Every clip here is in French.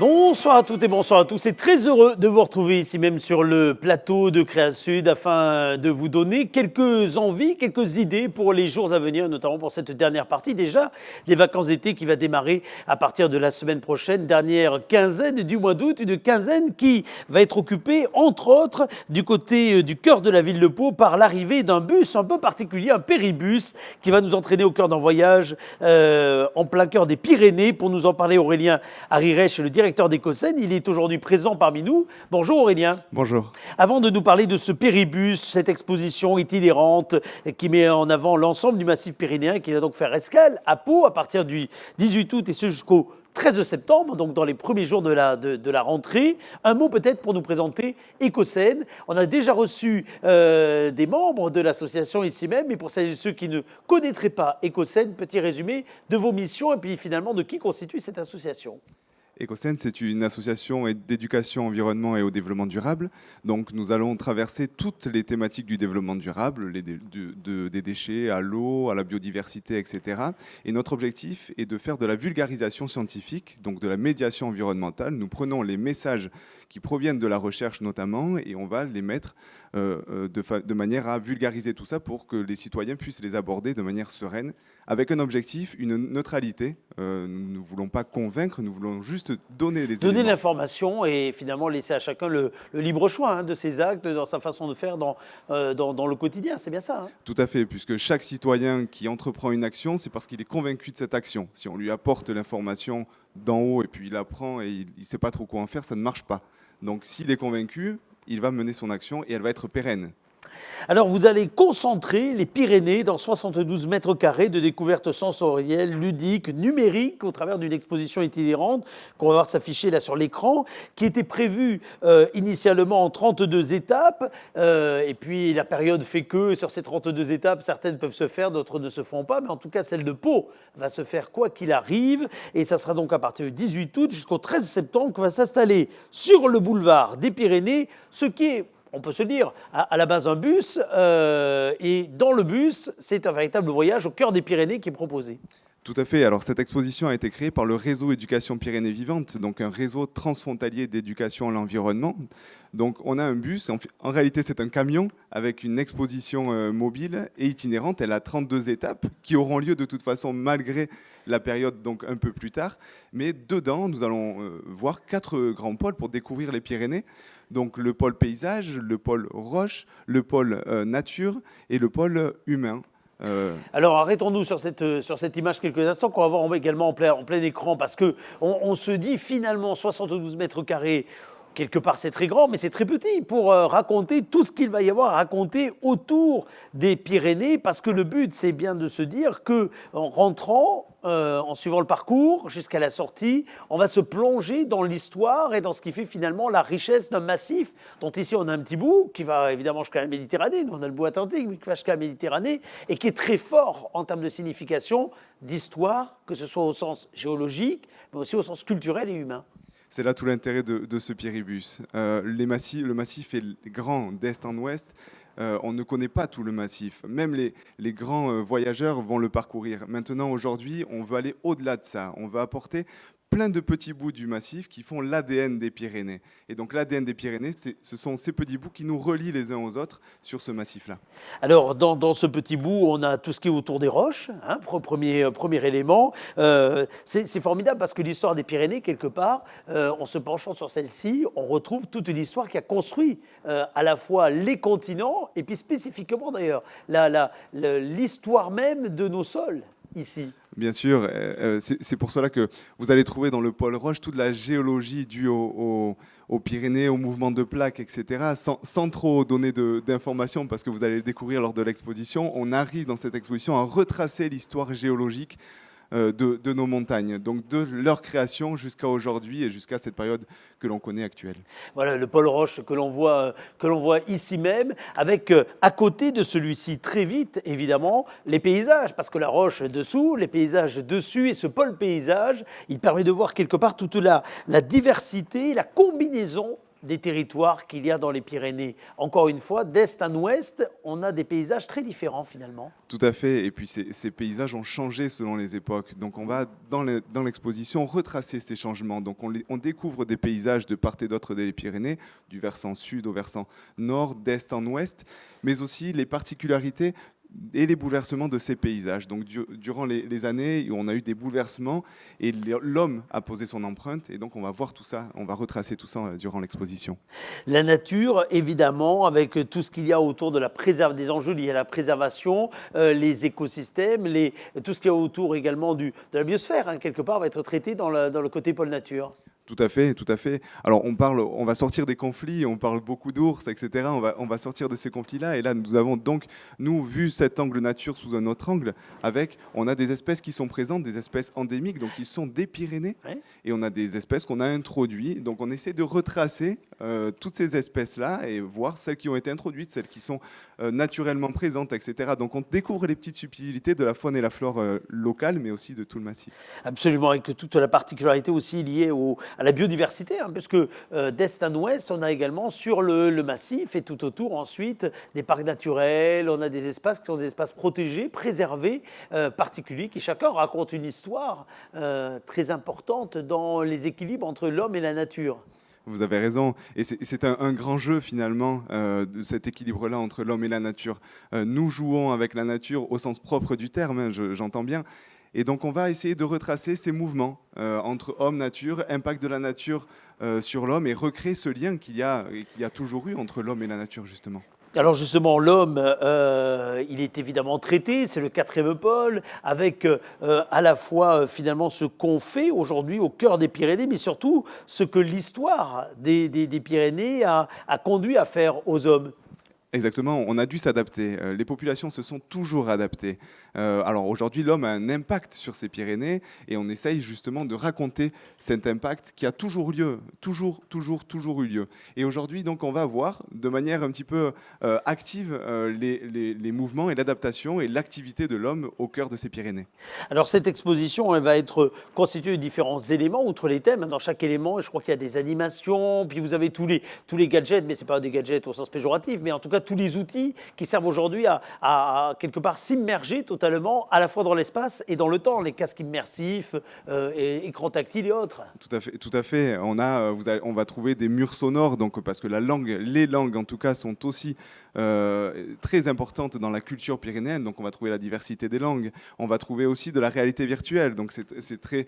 Bonsoir à toutes et bonsoir à tous. C'est très heureux de vous retrouver ici même sur le plateau de Créa Sud afin de vous donner quelques envies, quelques idées pour les jours à venir, notamment pour cette dernière partie déjà, les vacances d'été qui va démarrer à partir de la semaine prochaine, dernière quinzaine du mois d'août, une quinzaine qui va être occupée entre autres du côté du cœur de la ville de Pau par l'arrivée d'un bus un peu particulier, un péribus qui va nous entraîner au cœur d'un voyage en plein cœur des Pyrénées. Pour nous en parler, Aurélien Arirech, le directeur d'Écossen, il est aujourd'hui présent parmi nous. Bonjour Aurélien. Bonjour. Avant de nous parler de ce péribus, cette exposition itinérante qui met en avant l'ensemble du massif pyrénéen qui va donc faire escale à Pau à partir du 18 août et ce jusqu'au 13 septembre, donc dans les premiers jours de la rentrée. Un mot peut-être pour nous présenter Écossen. On a déjà reçu des membres de l'association ici même, mais pour celles et ceux qui ne connaîtraient pas Écossen, petit résumé de vos missions et puis finalement de qui constitue cette association. Écossen, c'est une association d'éducation, environnement et au développement durable. Donc, nous allons traverser toutes les thématiques du développement durable, des déchets à l'eau, à la biodiversité, etc. Et notre objectif est de faire de la vulgarisation scientifique, donc de la médiation environnementale. Nous prenons les messages qui proviennent de la recherche notamment et on va les mettre de manière à vulgariser tout ça pour que les citoyens puissent les aborder de manière sereine, avec un objectif, une neutralité. Nous ne voulons pas convaincre, nous voulons juste donner les éléments. Donner l'information et finalement laisser à chacun le libre choix de ses actes, dans sa façon de faire dans le quotidien. C'est bien ça. Tout à fait, puisque chaque citoyen qui entreprend une action, c'est parce qu'il est convaincu de cette action. Si on lui apporte l'information d'en haut et puis il apprend et il ne sait pas trop quoi en faire, ça ne marche pas. Donc s'il est convaincu, il va mener son action et elle va être pérenne. Alors vous allez concentrer les Pyrénées dans 72 mètres carrés de découvertes sensorielles, ludiques, numériques au travers d'une exposition itinérante qu'on va voir s'afficher là sur l'écran, qui était prévue initialement en 32 étapes. Et puis la période fait que sur ces 32 étapes, certaines peuvent se faire, d'autres ne se font pas. Mais en tout cas, celle de Pau va se faire quoi qu'il arrive. Et ça sera donc à partir du 18 août jusqu'au 13 septembre qu'on va s'installer sur le boulevard des Pyrénées, ce qui est, on peut se dire, à la base un bus, et dans le bus, c'est un véritable voyage au cœur des Pyrénées qui est proposé. Tout à fait. Alors cette exposition a été créée par le réseau Éducation Pyrénées Vivantes, donc un réseau transfrontalier d'éducation à l'environnement. Donc on a un bus, en réalité c'est un camion avec une exposition mobile et itinérante. Elle a 32 étapes qui auront lieu de toute façon malgré la période donc un peu plus tard. Mais dedans, nous allons voir 4 grands pôles pour découvrir les Pyrénées. Donc le pôle paysage, le pôle roche, le pôle nature et le pôle humain. Alors arrêtons-nous sur cette image quelques instants qu'on va voir également en plein écran parce qu'on se dit finalement 72 mètres carrés. Quelque part, c'est très grand, mais c'est très petit pour raconter tout ce qu'il va y avoir à raconter autour des Pyrénées, parce que le but, c'est bien de se dire qu'en rentrant, en suivant le parcours jusqu'à la sortie, on va se plonger dans l'histoire et dans ce qui fait finalement la richesse d'un massif, dont ici on a un petit bout qui va évidemment jusqu'à la Méditerranée, nous on a le bout atlantique, mais qui va jusqu'à la Méditerranée, et qui est très fort en termes de signification, d'histoire, que ce soit au sens géologique, mais aussi au sens culturel et humain. C'est là tout l'intérêt de ce péribus. Le massif est grand d'est en ouest. On ne connaît pas tout le massif. Même les grands voyageurs vont le parcourir. Maintenant, aujourd'hui, on veut aller au-delà de ça. On veut apporter plein de petits bouts du massif qui font l'ADN des Pyrénées. Et donc l'ADN des Pyrénées, ce sont ces petits bouts qui nous relient les uns aux autres sur ce massif-là. Alors dans ce petit bout, on a tout ce qui est autour des roches, premier élément. C'est formidable parce que l'histoire des Pyrénées, quelque part, en se penchant sur celle-ci, on retrouve toute l'histoire qui a construit à la fois les continents et puis spécifiquement d'ailleurs l'histoire même de nos sols ici. Bien sûr, c'est pour cela que vous allez trouver dans le pôle roche toute la géologie due aux Pyrénées, au mouvement de plaques, etc. Sans trop donner d'informations, parce que vous allez le découvrir lors de l'exposition, on arrive dans cette exposition à retracer l'histoire géologique de nos montagnes, donc de leur création jusqu'à aujourd'hui et jusqu'à cette période que l'on connaît actuelle. Voilà le pôle roche que l'on voit ici même, avec à côté de celui-ci très vite évidemment les paysages, parce que la roche dessous, les paysages dessus, et ce pôle paysage, il permet de voir quelque part toute la diversité, la combinaison des territoires qu'il y a dans les Pyrénées. Encore une fois, d'est en ouest, on a des paysages très différents finalement. Tout à fait. Et puis ces paysages ont changé selon les époques. Donc on va dans l'exposition retracer ces changements. Donc on découvre des paysages de part et d'autre des Pyrénées, du versant sud au versant nord, d'est en ouest, mais aussi les particularités et les bouleversements de ces paysages. Donc durant les années, on a eu des bouleversements et l'homme a posé son empreinte. Et donc on va voir tout ça, on va retracer tout ça durant l'exposition. La nature, évidemment, avec tout ce qu'il y a autour de des enjeux liés à la préservation, les écosystèmes, tout ce qu'il y a autour également de la biosphère, hein, quelque part, va être traité dans le côté pôle nature. Tout à fait, tout à fait. Alors on va sortir des conflits, on parle beaucoup d'ours, etc. On va sortir de ces conflits-là. Et là, nous avons donc, vu cet angle nature sous un autre angle, on a des espèces qui sont présentes, des espèces endémiques, donc qui sont des Pyrénées, Ouais. et on a des espèces qu'on a introduites. Donc on essaie de retracer toutes ces espèces-là et voir celles qui ont été introduites, celles qui sont naturellement présentes, etc. Donc on découvre les petites subtilités de la faune et la flore locale, mais aussi de tout le massif. Absolument, et que toute la particularité aussi liée à la biodiversité, hein, puisque d'est en ouest, on a également sur le massif et tout autour ensuite des parcs naturels, on a des espaces qui sont des espaces protégés, préservés, particuliers, qui chacun raconte une histoire très importante dans les équilibres entre l'homme et la nature. Vous avez raison. Et c'est un grand jeu finalement, de cet équilibre-là entre l'homme et la nature. Nous jouons avec la nature au sens propre du terme, hein, j'entends bien. Et donc on va essayer de retracer ces mouvements entre homme-nature, impact de la nature sur l'homme et recréer ce lien qu'il y a toujours eu entre l'homme et la nature justement. Alors justement, l'homme, il est évidemment traité, c'est le quatrième pôle, avec à la fois finalement ce qu'on fait aujourd'hui au cœur des Pyrénées, mais surtout ce que l'histoire des Pyrénées a conduit à faire aux hommes. Exactement, on a dû s'adapter. Les populations se sont toujours adaptées. Alors aujourd'hui, l'homme a un impact sur ces Pyrénées et on essaye justement de raconter cet impact qui a toujours lieu, toujours eu lieu. Et aujourd'hui, donc, on va voir de manière un petit peu active les mouvements et l'adaptation et l'activité de l'homme au cœur de ces Pyrénées. Alors cette exposition, elle va être constituée de différents éléments, outre les thèmes. Dans chaque élément, je crois qu'il y a des animations, puis vous avez tous les gadgets, mais ce n'est pas des gadgets au sens péjoratif, mais en tout cas tous les outils qui servent aujourd'hui à quelque part s'immerger totalement à la fois dans l'espace et dans le temps, les casques immersifs, écrans tactiles et autres. Tout à fait. On va trouver des murs sonores, donc, parce que les langues en tout cas sont aussi très importantes dans la culture pyrénéenne, donc on va trouver la diversité des langues. On va trouver aussi de la réalité virtuelle, donc c'est très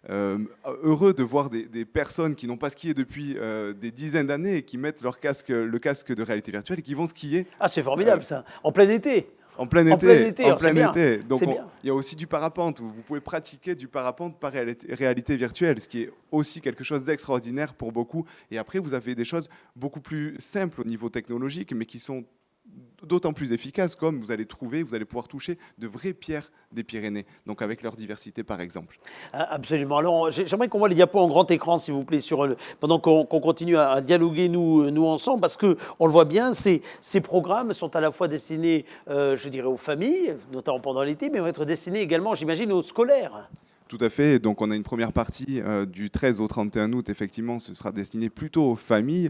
heureux de voir des personnes qui n'ont pas skié depuis des dizaines d'années et qui mettent le casque de réalité virtuelle et qui vont skier. Ah, c'est formidable ça, en plein été. En plein En plein été, en plein c'est été. bien, Donc c'est bien. il y a aussi du parapente. Vous pouvez pratiquer du parapente par réalité virtuelle, ce qui est aussi quelque chose d'extraordinaire pour beaucoup. Et après, vous avez des choses beaucoup plus simples au niveau technologique, mais qui sont d'autant plus efficaces, comme vous allez pouvoir toucher de vraies pierres des Pyrénées, donc avec leur diversité par exemple. Absolument. Alors, j'aimerais qu'on voit les diapos en grand écran, s'il vous plaît, pendant qu'on continue à dialoguer nous ensemble, parce que on le voit bien, ces programmes sont à la fois destinés, je dirais, aux familles, notamment pendant l'été, mais vont être destinés également, j'imagine, aux scolaires. Tout à fait. Donc, on a une première partie du 13 au 31 août. Effectivement, ce sera destiné plutôt aux familles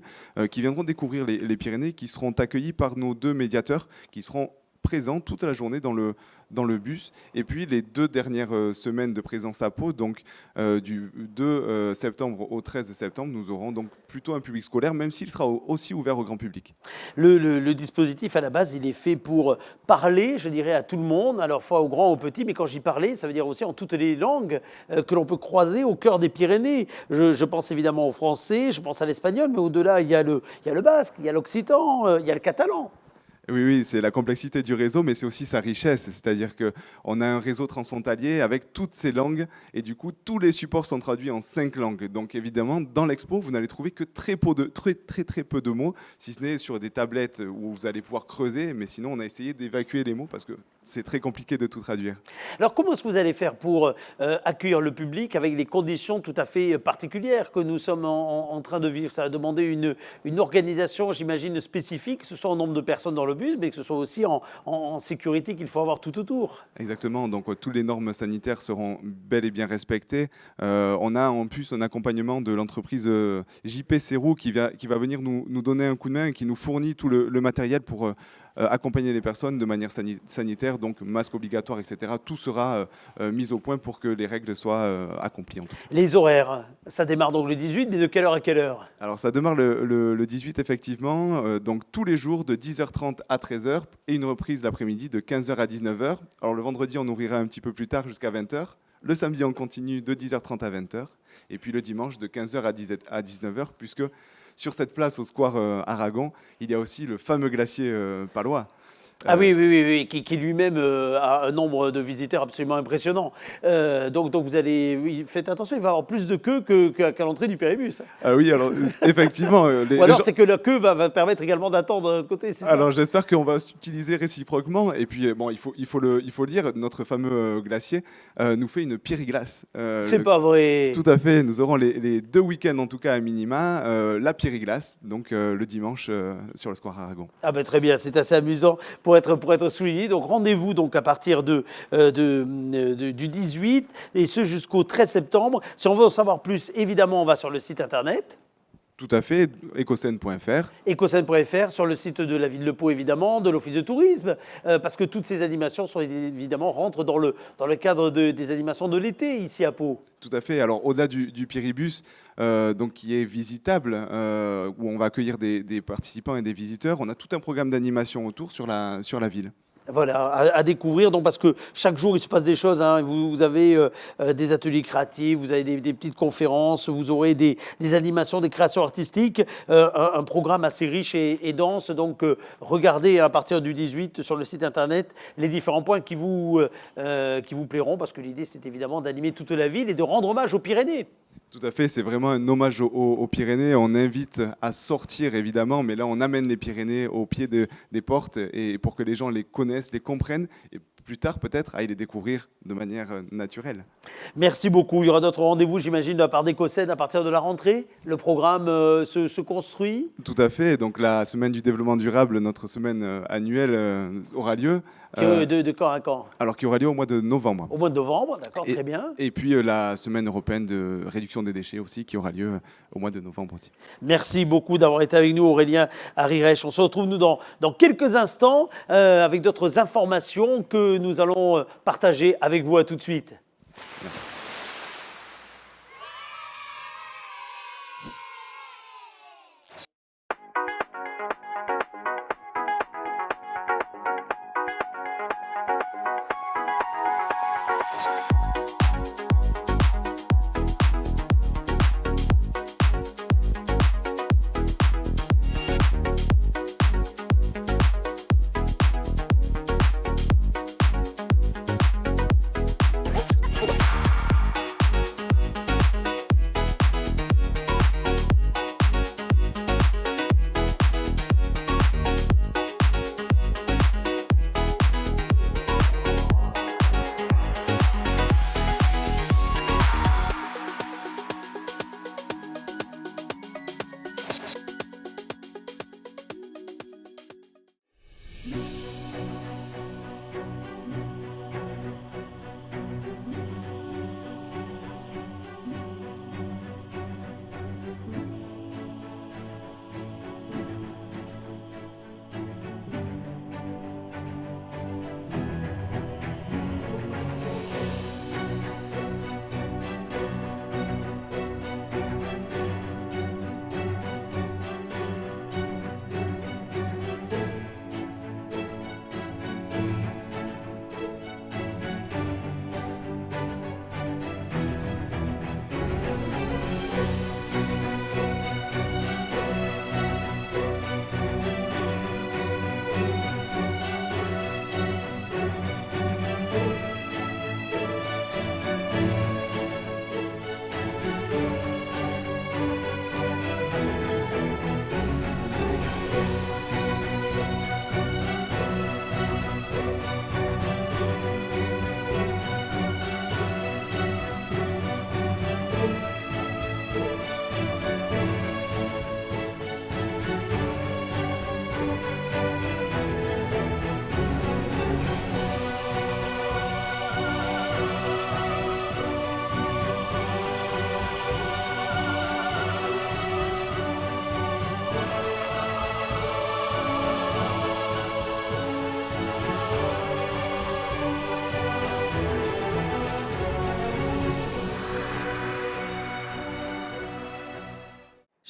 qui viendront découvrir les Pyrénées, qui seront accueillis par nos 2 médiateurs qui seront présents toute la journée dans le bus. Et puis, les 2 dernières semaines de présence à Pau, donc du 2 septembre au 13 septembre, nous aurons donc plutôt un public scolaire, même s'il sera aussi ouvert au grand public. Le dispositif, à la base, il est fait pour parler, je dirais, à tout le monde, à la fois aux grands, aux petits, mais quand j'y parlais, ça veut dire aussi en toutes les langues que l'on peut croiser au cœur des Pyrénées. Je pense évidemment au français, je pense à l'espagnol, mais au-delà, il y a le basque, il y a l'occitan, il y a le catalan. Oui, c'est la complexité du réseau, mais c'est aussi sa richesse. C'est-à-dire qu'on a un réseau transfrontalier avec toutes ces langues, et du coup, tous les supports sont traduits en 5 langues. Donc évidemment, dans l'expo, vous n'allez trouver que très peu de mots, si ce n'est sur des tablettes où vous allez pouvoir creuser, mais sinon, on a essayé d'évacuer les mots parce que c'est très compliqué de tout traduire. Alors comment est-ce que vous allez faire pour accueillir le public avec des conditions tout à fait particulières que nous sommes en train de vivre? Ça va demander une organisation, j'imagine, spécifique, que ce soit en nombre de personnes dans le le bus, mais que ce soit aussi en sécurité qu'il faut avoir tout autour. Exactement, donc toutes les normes sanitaires seront bel et bien respectées. On a en plus un accompagnement de l'entreprise JP Serrou qui va venir nous donner un coup de main et qui nous fournit tout le matériel pour accompagner les personnes de manière sanitaire, donc masque obligatoire, etc. Tout sera mis au point pour que les règles soient accomplies. En tout cas. Les horaires, ça démarre donc le 18, mais de quelle heure à quelle heure? Alors ça démarre le 18 effectivement, donc tous les jours de 10h30 à 13h et une reprise l'après-midi de 15h à 19h. Alors le vendredi on ouvrira un petit peu plus tard jusqu'à 20h. Le samedi on continue de 10h30 à 20h et puis le dimanche de 15h à 19h puisque sur cette place au square Aragon, il y a aussi le fameux glacier palois. Ah oui, qui lui-même a un nombre de visiteurs absolument impressionnant. Donc vous allez, oui, faites attention, il va y avoir plus de queue qu'à l'entrée du Péribus. Ah oui, alors effectivement. Ou alors c'est que la queue va permettre également d'attendre de l'autre côté, c'est ça? Alors j'espère qu'on va s'utiliser réciproquement. Et puis bon, il faut le dire, notre fameux glacier nous fait une pyriglace. C'est pas vrai. Tout à fait. Nous aurons les 2 week-ends en tout cas à minima, la pyriglace, donc le dimanche sur le square Aragon. Ah ben très bien, c'est assez amusant pour être souligné. Donc rendez-vous donc à partir du 18 et ce jusqu'au 13 septembre. Si on veut en savoir plus, évidemment, on va sur le site internet. Tout à fait, ecocène.fr. Ecocène.fr, sur le site de la ville de Pau, évidemment, de l'Office de tourisme, parce que toutes ces animations rentrent dans le cadre des animations de l'été ici à Pau. Tout à fait. Alors au-delà du Pyribus, donc qui est visitable, où on va accueillir des participants et des visiteurs, on a tout un programme d'animation autour sur la ville. Voilà, à découvrir, donc parce que chaque jour il se passe des choses. Hein. Vous avez des ateliers créatifs, vous avez des petites conférences, vous aurez des animations, des créations artistiques, un programme assez riche et dense. Donc regardez à partir du 18 sur le site internet les différents points qui vous plairont, parce que l'idée c'est évidemment d'animer toute la ville et de rendre hommage aux Pyrénées. Tout à fait, c'est vraiment un hommage aux Pyrénées. On invite à sortir évidemment, mais là on amène les Pyrénées au pied des portes et pour que les gens les connaissent, les comprennent et plus tard peut-être à les découvrir de manière naturelle. Merci beaucoup. Il y aura d'autres rendez-vous, j'imagine, de la part d'Ecocène à partir de la rentrée. Le programme se construit. Tout à fait. Donc la semaine du développement durable, notre semaine annuelle, aura lieu. De quand à quand? Alors qui aura lieu au mois de novembre. Au mois de novembre, d'accord, très bien. Et puis la semaine européenne de réduction des déchets aussi, qui aura lieu au mois de novembre aussi. Merci beaucoup d'avoir été avec nous, Aurélien Arirech. On se retrouve nous dans quelques instants avec d'autres informations que nous allons partager avec vous. À tout de suite. Merci.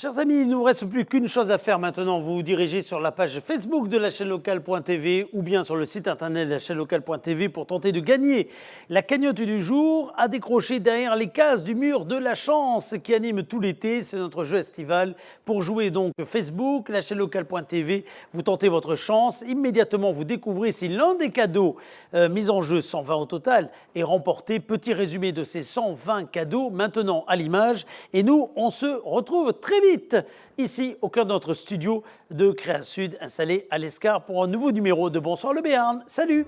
Chers amis, il ne vous reste plus qu'une chose à faire maintenant. Vous vous dirigez sur la page Facebook de la chaîne locale.tv ou bien sur le site internet de la chaîne locale.tv pour tenter de gagner la cagnotte du jour à décrocher derrière les cases du mur de la chance qui anime tout l'été. C'est notre jeu estival. Pour jouer donc Facebook, la chaîne locale.tv, vous tentez votre chance. Immédiatement, vous découvrez si l'un des cadeaux mis en jeu, 120 au total, est remporté. Petit résumé de ces 120 cadeaux maintenant à l'image. Et nous, on se retrouve très vite ici au cœur de notre studio de Créa Sud installé à l'Escar pour un nouveau numéro de Bonsoir le Béarn. Salut!